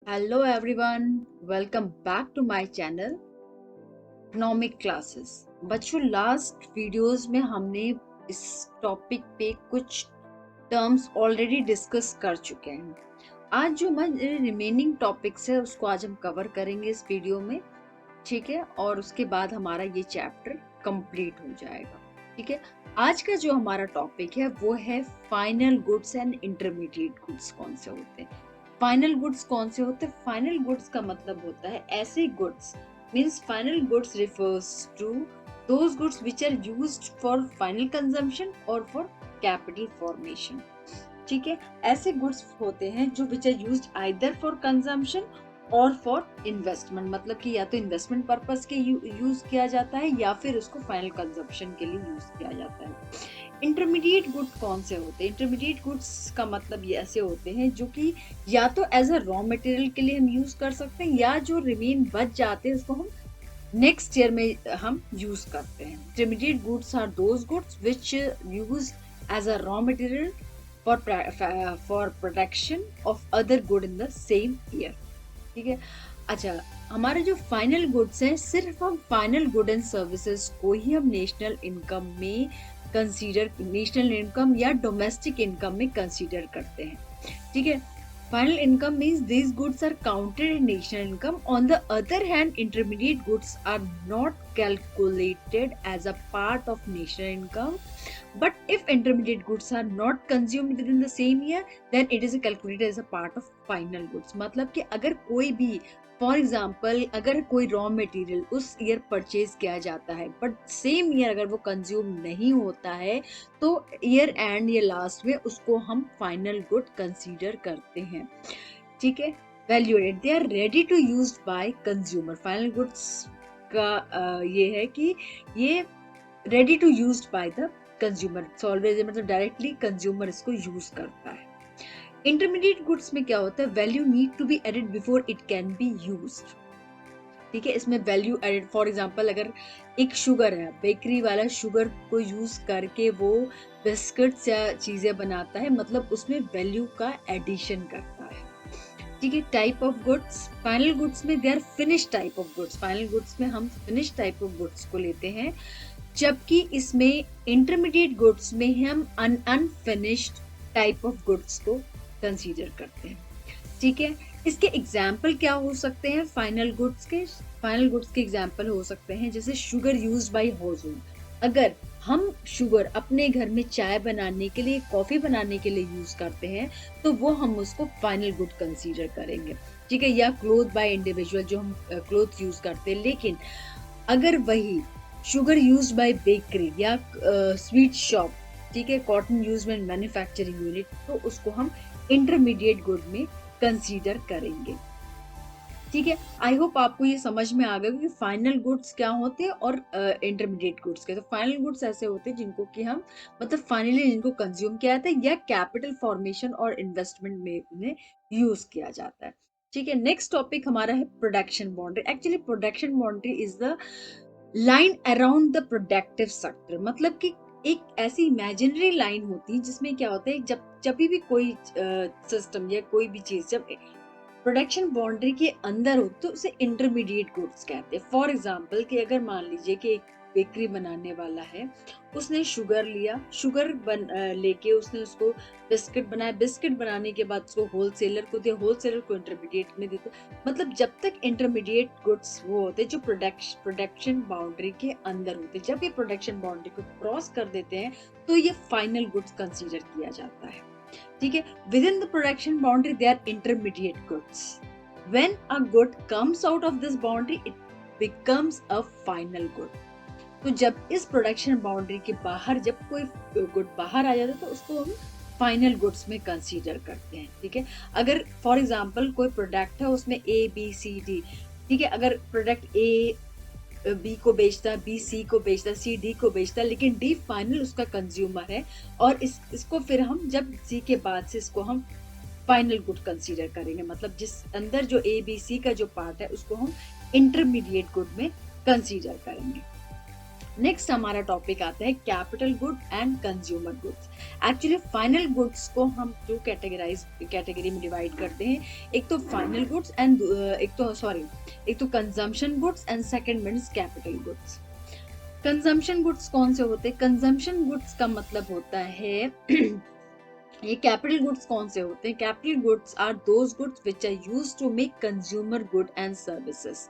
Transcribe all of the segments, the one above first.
Hello everyone, welcome back to my channel economic classes. बच्चों, last videos में हमने इस टॉपिक पे कुछ टर्म्स ऑलरेडी डिस्कस कर चुके हैं। आज जो हमारे रिमेनिंग टॉपिक्स है उसको आज हम कवर करेंगे इस वीडियो में, ठीक है। और उसके बाद हमारा ये चैप्टर कंप्लीट हो जाएगा, ठीक है। आज का जो हमारा टॉपिक है वो है final goods and intermediate goods कौन से होते हैं। फाइनल गुड्स कौन से होते हैं? फाइनल गुड्स का मतलब होता है ऐसे goods, means final goods refers to those goods which are used for final consumption और फॉर कैपिटल फॉर्मेशन, ठीक है। ऐसे गुड्स होते हैं जो which are used either for consumption और फॉर इन्वेस्टमेंट, मतलब कि या तो इन्वेस्टमेंट पर्पस के यूज किया जाता है या फिर उसको फाइनल कंजम्पशन के लिए यूज किया जाता है। इंटरमीडिएट गुड कौन से होते हैं? इंटरमीडिएट गुड्स का मतलब ये ऐसे होते हैं जो कि या तो एज अ रॉ मटेरियल के लिए हम यूज कर सकते हैं या जो रिमेन बच जाते हैं उसको हम नेक्स्ट ईयर में हम यूज करते हैं। Intermediate goods are those goods which use as a raw material for production of other good in the same year, ठीक है। अच्छा, हमारे जो फाइनल गुड्स हैं, सिर्फ हम फाइनल गुड एंड सर्विसेज को ही हम नेशनल इनकम में कंसीडर, नेशनल इनकम या डोमेस्टिक इनकम में कंसीडर करते हैं, ठीक है। Final income means these goods are counted in national income. On the other hand, intermediate goods are not calculated as a part of national income. But if intermediate goods are not consumed within the same year, then it is calculated as a part of final goods. मतलब कि अगर कोई भी, for example, अगर कोई raw material उस year purchase किया जाता है बट सेम ईयर अगर वो कंज्यूम नहीं होता है तो ईयर एंड या लास्ट में उसको हम फाइनल गुड कंसीडर करते हैं, ठीक है। Valuated, they are ready to use by consumer. Final goods का ये है कि ये ready to use by the consumer, always मतलब डायरेक्टली कंज्यूमर इसको यूज करता है। इंटरमीडिएट गुड्स में क्या होता है? Value need to be added before it can be used, ठीक है। इसमें वैल्यू एडेड, फॉर एग्जांपल अगर एक शुगर है, बेकरी वाला शुगर को यूज करके वो बिस्किट्स या चीजें बनाता है, मतलब उसमें वैल्यू का एडिशन करता है, ठीक है। Type of goods, final goods में they are finish type of goods. Final goods में हम फिनिश टाइप ऑफ गुड्स को लेते हैं, जबकि इसमें इंटरमीडिएट गुड्स में हम अनफिनिश्ड टाइप ऑफ गुड्स को कंसीडर करते हैं, ठीक है। इसके एग्जाम्पल क्या हो सकते हैं? फाइनल गुड्स के एग्जाम्पल हो सकते हैं जैसे शुगर यूज बाय हाउसहोल्ड। अगर हम शुगर अपने घर में चाय बनाने के लिए, कॉफी बनाने के लिए यूज करते हैं तो वो हम उसको फाइनल गुड कंसीडर करेंगे, ठीक है। या क्लोथ बाय इंडिविजुअल, जो हम क्लोथ यूज करते हैं, लेकिन अगर वही शुगर यूज बाय बेकरी या स्वीट शॉप, ठीक है, cotton use by manufacturing unit, तो उसको हम इंटरमीडिएट गुड में कंसीडर करेंगे, ठीक है। आई होप आपको ये समझ में आ गया कि फाइनल गुड्स क्या होते हैं और इंटरमीडिएट गुड्स के। तो फाइनल गुड्स ऐसे होते हैं जिनको कि हम, मतलब फाइनली जिनको कंज्यूम किया जाता है या कैपिटल फॉर्मेशन और इन्वेस्टमेंट में उन्हें यूज किया जाता है, ठीक है। नेक्स्ट टॉपिक हमारा है production boundary. Actually production boundary is the line around the productive sector, मतलब कि एक ऐसी इमेजिनरी लाइन होती है जिसमें क्या होता है, जब भी कोई सिस्टम या कोई भी चीज जब प्रोडक्शन बाउंड्री के अंदर हो तो उसे इंटरमीडिएट गुड्स कहते हैं। फॉर एग्जांपल कि अगर मान लीजिए कि एक बेकरी बनाने वाला है, उसने शुगर लिया, लेके उसने उसको बिस्किट बनाया, बिस्किट बनाने के बाद उसको होलसेलर को दिया, होलसेलर को इंटरमीडिएट में देते। मतलब जब तक इंटरमीडिएट गुड्स वो होते जो प्रोडक्शन बाउंड्री के अंदर होते, जब ये प्रोडक्शन बाउंड्री को क्रॉस कर देते हैं तो ये फाइनल गुड्स कंसीडर किया जाता है, ठीक है। Within the production boundary they are intermediate goods. When a good comes out of this boundary it becomes a final good. तो जब इस प्रोडक्शन बाउंड्री के बाहर जब कोई गुड बाहर आ जाता है तो उसको हम फाइनल गुड्स में कंसीडर करते हैं, ठीक है। अगर फॉर एग्जांपल कोई प्रोडक्ट है उसमें ए बी सी डी, ठीक है, अगर प्रोडक्ट ए बी को बेचता है, बी सी को बेचता है, सी डी को बेचता है, लेकिन डी फाइनल उसका कंज्यूमर है और इसको फिर हम जब सी के बाद से इसको हम फाइनल गुड कंसीडर करेंगे, मतलब जिस अंदर जो ए बी सी का जो पार्ट है उसको हम इंटरमीडिएट गुड में कंसीडर करेंगे। नेक्स्ट हमारा टॉपिक आता है capital good and consumer goods. Actually final goods को हम टू कैटेगरी में डिवाइड करते हैं, एक तो फाइनल गुड्स एंड एक तो consumption goods and second means capital goods. Consumption goods कौन से होते हैं? कंजम्पशन गुड्स का मतलब होता है ये कैपिटल गुड्स कौन से होते हैं? Capital goods are those goods which are used to make consumer good and services.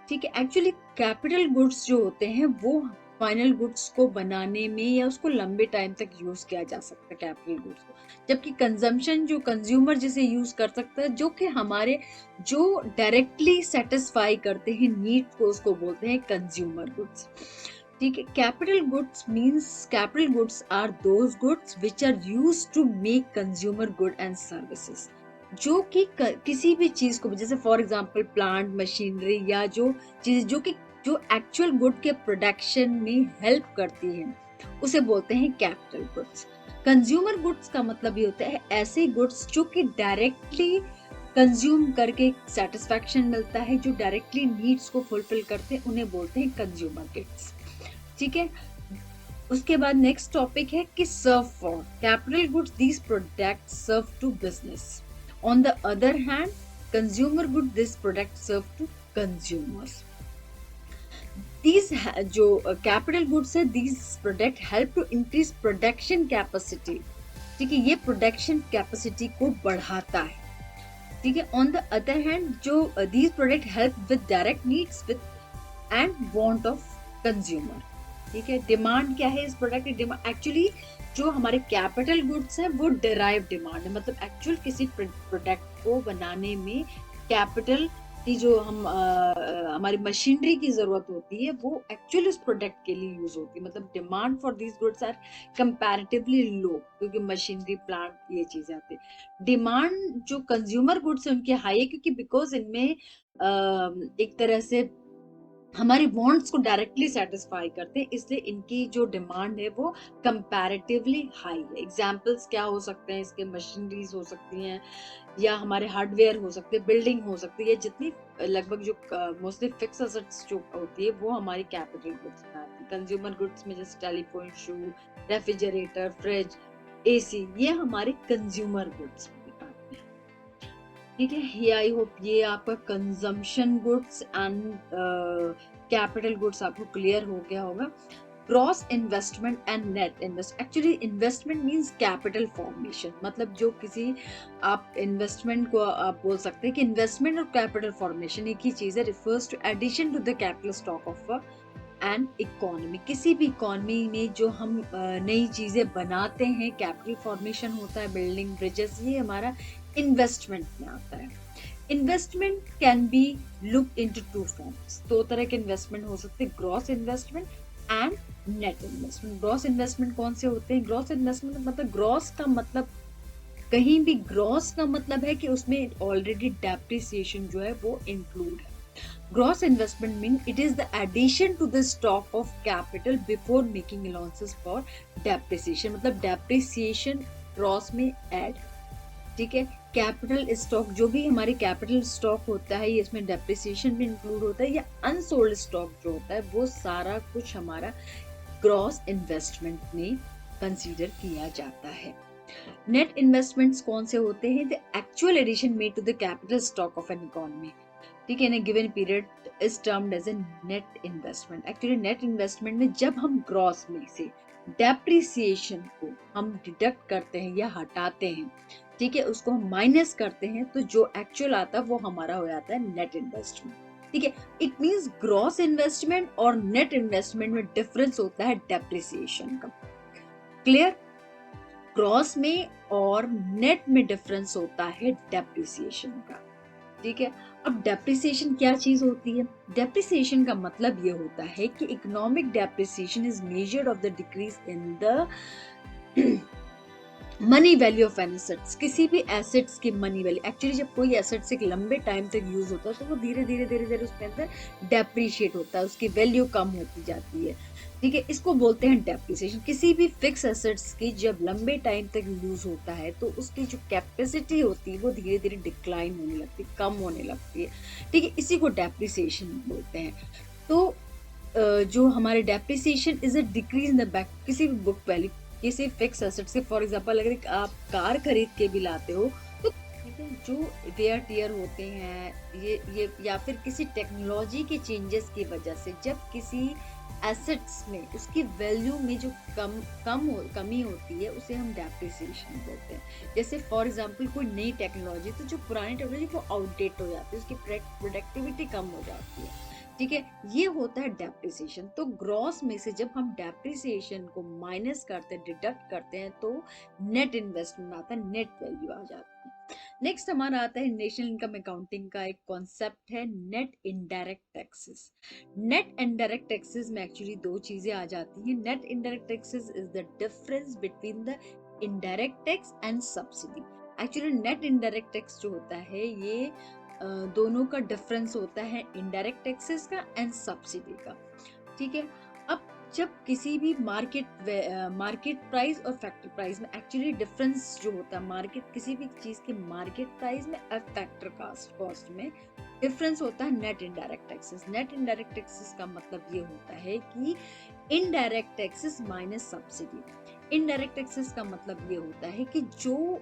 ठीक है, एक्चुअली कैपिटल गुड्स जो होते हैं वो फाइनल गुड्स को बनाने में या उसको लंबे टाइम तक यूज किया जा सकता है कैपिटल गुड्स को, जबकि कंजम्पशन जो कंज्यूमर जिसे यूज कर सकता है, जो कि हमारे जो डायरेक्टली सेटिस्फाई करते हैं नीड को, उसको बोलते हैं कंज्यूमर गुड्स। ठीक है, capital goods are those goods which are used to make consumer good and services, जो कि किसी भी चीज को, जैसे फॉर एग्जांपल प्लांट मशीनरी या जो चीज जो एक्चुअल गुड के प्रोडक्शन में हेल्प करती है, उसे बोलते हैं कैपिटल गुड्स। कंज्यूमर गुड्स का मतलब ये होता है ऐसे गुड्स जो कि डायरेक्टली कंज्यूम करके सेटिस्फैक्शन मिलता है, जो डायरेक्टली नीड्स को फुलफिल करते हैं, उन्हें बोलते हैं कंज्यूमर गुड्स। ठीक है, उसके बाद नेक्स्ट टॉपिक है कि serve for capital goods, these products serve to business. On the other hand, consumer good, this product serve to consumers. These जो capital goods है, these product help to increase production capacity. ठीक है, ये production capacity को बढ़ाता है। ठीक है, on the other hand, जो these product help with direct needs with and want of consumer. ठीक है, डिमांड क्या है इस प्रोडक्ट की? डिमांड एक्चुअली जो हमारे कैपिटल गुड्स है वो डिराइव डिमांड है, मतलब एक्चुअल किसी प्रोडक्ट को बनाने में कैपिटल की जो हमारी मशीनरी की जरूरत होती है वो एक्चुअली उस प्रोडक्ट के लिए यूज होती है, मतलब demand for these goods are comparatively low, क्योंकि मशीनरी प्लांट ये चीजें आती है। डिमांड जो कंज्यूमर गुड्स है उनकी हाई है, क्योंकि बिकॉज इनमें एक तरह से हमारी वांट्स को डायरेक्टली सेटिस्फाई करते हैं, इसलिए इनकी जो डिमांड है वो कंपैरेटिवली हाई है। एग्जांपल्स क्या हो सकते हैं इसके? मशीनरीज हो सकती हैं, या हमारे हार्डवेयर हो सकते हैं, बिल्डिंग हो सकती है, जितनी लगभग जो मोस्टली फिक्स एसेट्स जो होती है वो हमारी कैपिटल गुड्स में आती है। कंज्यूमर गुड्स में जैसे टेलीफोन, शू, रेफ्रिजरेटर, फ्रिज, एसी, ये हमारे कंज्यूमर गुड्स में आते हैं। ठीक है, ये आई होप ये आपका consumption goods and capital goods आपको क्लियर हो गया होगा। Gross investment and net invest, actually investment means capital formation, मतलब जो किसी आप इन्वेस्टमेंट को आप बोल सकते हैं कि इन्वेस्टमेंट और कैपिटल फॉर्मेशन एक ही चीज है, refers to addition to the capital stock of and economy. किसी भी इकोनॉमी में जो हम नई चीजें बनाते हैं, कैपिटल फॉर्मेशन होता है, बिल्डिंग, ब्रिजेस, ये हमारा इन्वेस्टमेंट में आता है। Investment can be look into two forms, दो तरह के इन्वेस्टमेंट हो सकते हैं, gross investment and net investment. Gross investment कौन से होते हैं? ग्रॉस इन्वेस्टमेंट मतलब ग्रॉस का मतलब कहीं भी ग्रॉस का मतलब है कि उसमें ऑलरेडी डेप्रिसिएशन जो है वो इंक्लूड है। Gross investment means it is the addition to the stock of capital before making allowances for depreciation, मतलब depreciation gross में add। ठीक है, कैपिटल स्टॉक जो भी हमारी कैपिटल स्टॉक होता है ये इसमें डेप्रिसिएशन भी इंक्लूड होता है, या अनसोल्ड स्टॉक जो होता है वो सारा कुछ हमारा ग्रॉस इन्वेस्टमेंट में कंसीडर किया जाता है। नेट इन्वेस्टमेंट्स कौन से होते हैं? The actual addition made to the capital stock of an economy, ठीक है, in a given period is termed as a net investment. Actually net investment में जब हम ग्रॉस में से डेप्रिसिएशन को हम डिडक्ट करते हैं या हटाते हैं, ठीक है, उसको हम माइनस करते हैं, तो जो एक्चुअल आता है वो हमारा हो जाता है नेट इन्वेस्टमेंट। ठीक है, इट मींस ग्रॉस इन्वेस्टमेंट और नेट इन्वेस्टमेंट में डिफरेंस होता है डेप्रिसिएशन का। क्लियर? ग्रॉस में और नेट में डिफरेंस होता है डेप्रिसिएशन का। ठीक है, अब डेप्रिसिएशन क्या चीज होती है? डेप्रिसिएशन का मतलब ये होता है कि economic depreciation is measured of the decrease in the money value of an assets, किसी भी एसेट्स की मनी वैल्यू। एक्चुअली जब कोई एसेट्स एक लंबे टाइम तक यूज होता है तो वो धीरे धीरे उसके अंदर डेप्रिशिएट होता है, उसकी वैल्यू कम होती जाती है। ठीक है, इसको बोलते हैं डेप्रिसिएशन। किसी भी फिक्स एसेट्स की जब लंबे टाइम तक यूज होता है तो उसकी जो कैपेसिटी होती है वो धीरे धीरे डिक्लाइन होने लगती है, कम होने लगती है। ठीक है, इसी को डेप्रिसिएशन बोलते हैं। तो जो हमारे depreciation is a decrease in the back किसी भी बुक वैल्यू, किसी फिक्स एसेट से। फॉर एग्जांपल अगर आप कार खरीद के भी लाते हो तो ठीक है, जो वेयर टियर होते हैं ये या फिर किसी टेक्नोलॉजी के चेंजेस की वजह से जब किसी एसेट्स में उसकी वैल्यू में जो कमी होती है उसे हम डेप्रिसिएशन बोलते हैं। जैसे फॉर एग्जांपल कोई नई टेक्नोलॉजी, तो जो पुरानी टेक्नोलॉजी वो आउटडेट हो जाती है, उसकी प्रोडक्टिविटी कम हो जाती है, ठीक है, ये होता है डेप्रिसिएशन। तो ग्रॉस में से जब हम डेप्रिसिएशन को माइनस करते हैं, डिडक्ट करते हैं, तो नेट इन्वेस्टमेंट आता है, नेट वैल्यू आ जाती है। नेक्स्ट हमारा आता है नेशनल इनकम अकाउंटिंग का एक कॉन्सेप्ट है net indirect taxes. Net indirect taxes में एक्चुअली दो चीजें आ जाती हैं। Net indirect taxes is the difference between the indirect tax and subsidy. Actually net indirect tax जो होता है ये दोनों का डिफरेंस होता है इनडायरेक्ट टैक्सेस का एंड सब्सिडी का, ठीक है। अब जब किसी भी मार्केट प्राइस और फैक्टर प्राइस में एक्चुअली डिफरेंस जो होता है, मार्केट किसी भी चीज के मार्केट प्राइस में और फैक्टर कॉस्ट में डिफरेंस होता है net indirect taxes. Net indirect taxes का मतलब ये होता है कि indirect taxes minus subsidy. Indirect taxes का मतलब ये होता है कि जो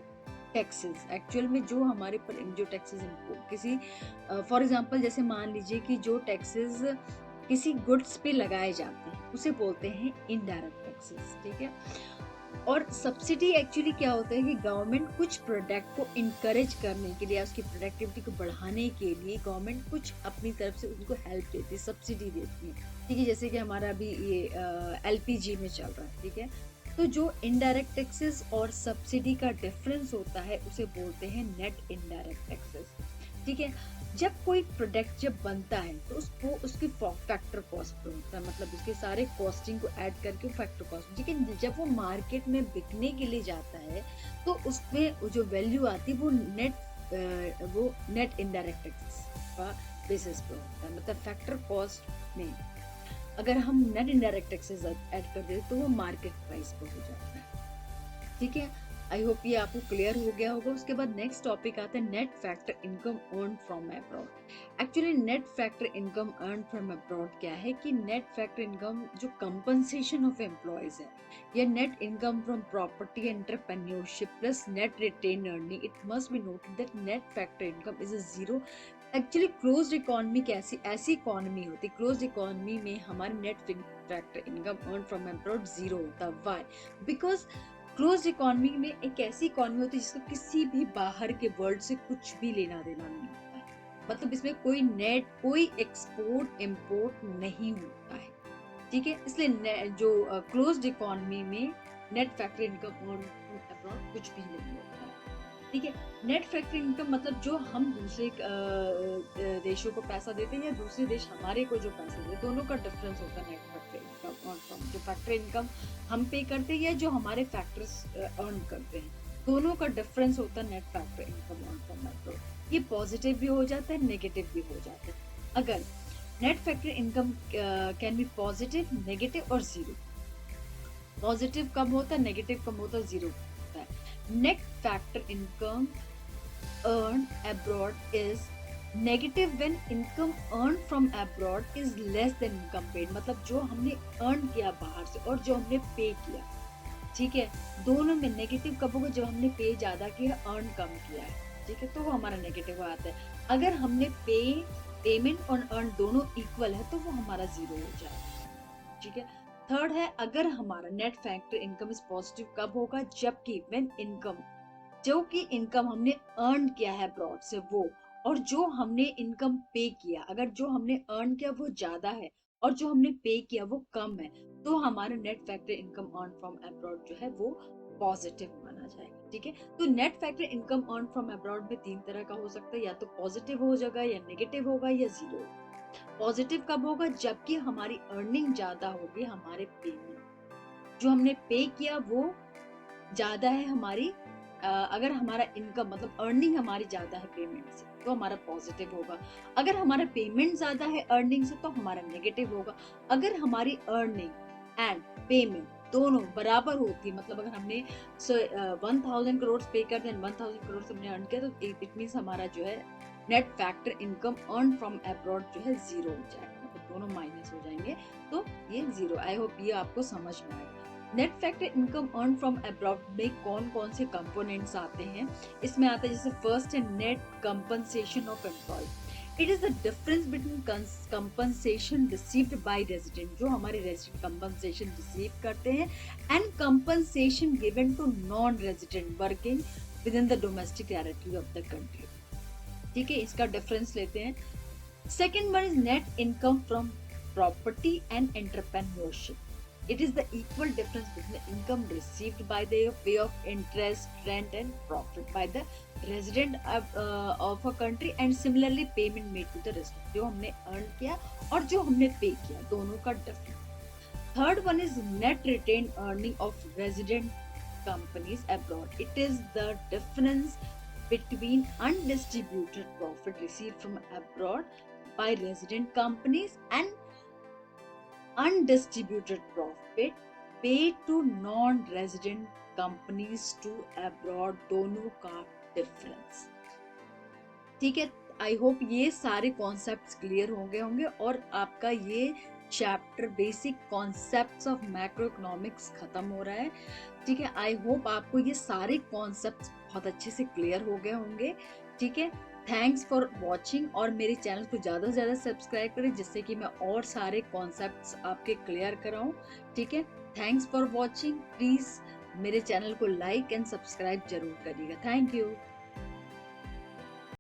टैक्सेस एक्चुअल में जो हमारे पर जो टैक्सेस किसी फॉर एग्जांपल जैसे मान लीजिए कि जो टैक्सेस किसी गुड्स पे लगाए जाते हैं उसे बोलते हैं इनडायरेक्ट टैक्सेस, ठीक है। और सब्सिडी एक्चुअली क्या होता है कि गवर्नमेंट कुछ प्रोडक्ट को इनकरेज करने के लिए, उसकी प्रोडक्टिविटी को बढ़ाने के लिए गवर्नमेंट कुछ अपनी तरफ से उनको हेल्प देती है, सब्सिडी देती है, ठीक है। जैसे कि हमारा अभी ये LPG में चल रहा है, ठीक है। तो जो इनडायरेक्ट टैक्सेस और सब्सिडी का डिफरेंस होता है उसे बोलते हैं नेट इनडायरेक्ट टैक्सेस, ठीक है। जब कोई प्रोडक्ट जब बनता है तो उसको उसकी फैक्टर कॉस्ट पे होता है, मतलब उसके सारे कॉस्टिंग को ऐड करके फैक्टर कॉस्ट, लेकिन जब वो मार्केट में बिकने के लिए जाता है तो उसमें जो वैल्यू आती है वो नेट इनडायरेक्ट टैक्सेस का बेसिस पे होता है। मतलब फैक्टर कॉस्ट में अगर हम नेट इनडायरेक्ट टैक्सेस ऐड कर दे तो वो मार्केट प्राइस पे हो जाता है, ठीक है। आई होप ये आपको क्लियर हो गया होगा। उसके बाद नेक्स्ट टॉपिक आता है net factor income earn from abroad. Actually net factor income earn from abroad क्या है कि नेट फैक्टर इनकम जो कंपनसेशन ऑफ एम्प्लॉयज है, या net income from property entrepreneurship plus net retained earning. It must be noted that net factor income is a zero. Actually closed economy ऐसी economy होती है, closed economy में हमारे net factor income earn from abroad zero होता है। Why? Because closed economy में एक ऐसी इकोनॉमी होती है जिसको किसी भी बाहर के वर्ल्ड से कुछ भी लेना देना नहीं होता है। मतलब इसमें कोई एक्सपोर्ट इंपोर्ट नहीं होता है, ठीक है। इसलिए जो क्लोज्ड इकोनॉमी में net factor income on abroad कुछ भी नहीं होता है, ठीक है। नेट फैक्टर इनकम मतलब जो हम दूसरे देशों को पैसा देते हैं या दूसरे देश हमारे को जो पैसा देते हैं, दोनों का डिफरेंस होता है net factor income on from जो फैक्टर इनकम हम पे करते हैं या जो हमारे फैक्टर्स अर्न करते हैं, दोनों का डिफरेंस होता है net factor income on from abroad. ये पॉजिटिव भी हो जाता है, नेगेटिव भी हो जाता है। अगर net factor income can be positive, negative और जीरो। पॉजिटिव कब होता है, नेगेटिव कब होता है, जीरो होता है। Net factor income earn abroad is negative when income earn from abroad is less than income paid. मतलब जो हमने अर्न किया बाहर से और जो हमने पे किया, ठीक है, दोनों में नेगेटिव कब होगा, जब हमने पे ज्यादा किया, अर्न कम किया है, ठीक है, तो वो हमारा नेगेटिव आता है। अगर हमने पेमेंट और अर्न दोनों इक्वल है तो वो हमारा जीरो हो जाएगा, ठीक है। थर्ड है, अगर हमारा net factor income is positive कब होगा, जबकि व्हेन इनकम जो कि इनकम हमने अर्न किया है अब्रॉड से वो, और जो हमने इनकम पे किया, अगर जो हमने अर्न किया वो ज्यादा है और जो हमने पे किया वो कम है, तो हमारा net factor income earn from abroad जो है वो पॉजिटिव माना जाएगा, ठीक है। तो net factor income earn from abroad में तीन तरह का हो सकता है, या तो पॉजिटिव हो जाएगा, या नेगेटिव होगा, या जीरो। पॉजिटिव कब होगा, जबकि हमारी अर्निंग ज्यादा होगी, हमारे पेमेंट जो हमने पे किया वो ज्यादा है हमारी, अगर हमारा इनकम मतलब अर्निंग हमारी ज्यादा है पेमेंट से तो हमारा पॉजिटिव होगा। अगर हमारा पेमेंट ज्यादा है अर्निंग से तो हमारा नेगेटिव होगा। अगर हमारी अर्निंग एंड पेमेंट दोनों बराबर होती है, मतलब अगर हमने 1000 करोड़ पे कर दें, 1000 करोड़ हमने अर्न किया, तो इट मीन्स हमारा जो है net factor income earn from abroad जो है जीरो हो जाएगा, मतलब दोनों माइनस हो जाएंगे, तो ये 0। आई होप ये आपको समझ में आएगा। Net factor income earn from abroad में कौन कौन से कंपोनेंट्स आते हैं? इसमें आता है जैसे फर्स्ट है net compensation of employ. It is the difference between compensation received by resident, जो हमारे रेजिडेंट कंपनसेशन रिसीव करते हैं, and compensation given to non resident working within the domestic territory of the country. ठीक है, इसका difference लेते हैं। Second one is net income from property and entrepreneurship. It is the equal difference between the income received by the way of interest, rent, and profit by the resident of a country, and similarly payment made to the resident, जो हमने earn किया और जो हमने pay किया, दोनों का difference. Third one is net retained earning of resident companies abroad. It is the difference between undistributed profit received from abroad by resident companies and undistributed profit paid to non-resident companies to abroad, दोनों का difference. ठीक है, I hope ये सारे concepts clear हो गए होंगे और आपका ये chapter basic concepts of macro economics खत्म हो रहा है। ठीक है, आई होप आपको ये सारे कॉन्सेप्ट्स बहुत अच्छे से क्लियर हो गए होंगे। ठीक है, थैंक्स फॉर वॉचिंग, और मेरे चैनल को ज़्यादा से ज़्यादा सब्सक्राइब करें जिससे कि मैं और सारे कॉन्सेप्ट्स आपके क्लियर कराऊं। ठीक है, थैंक्स फॉर वॉचिंग। प्लीज़ मेरे चैनल को लाइक एंड सब्सक्राइब जरूर करिएगा। Thank you.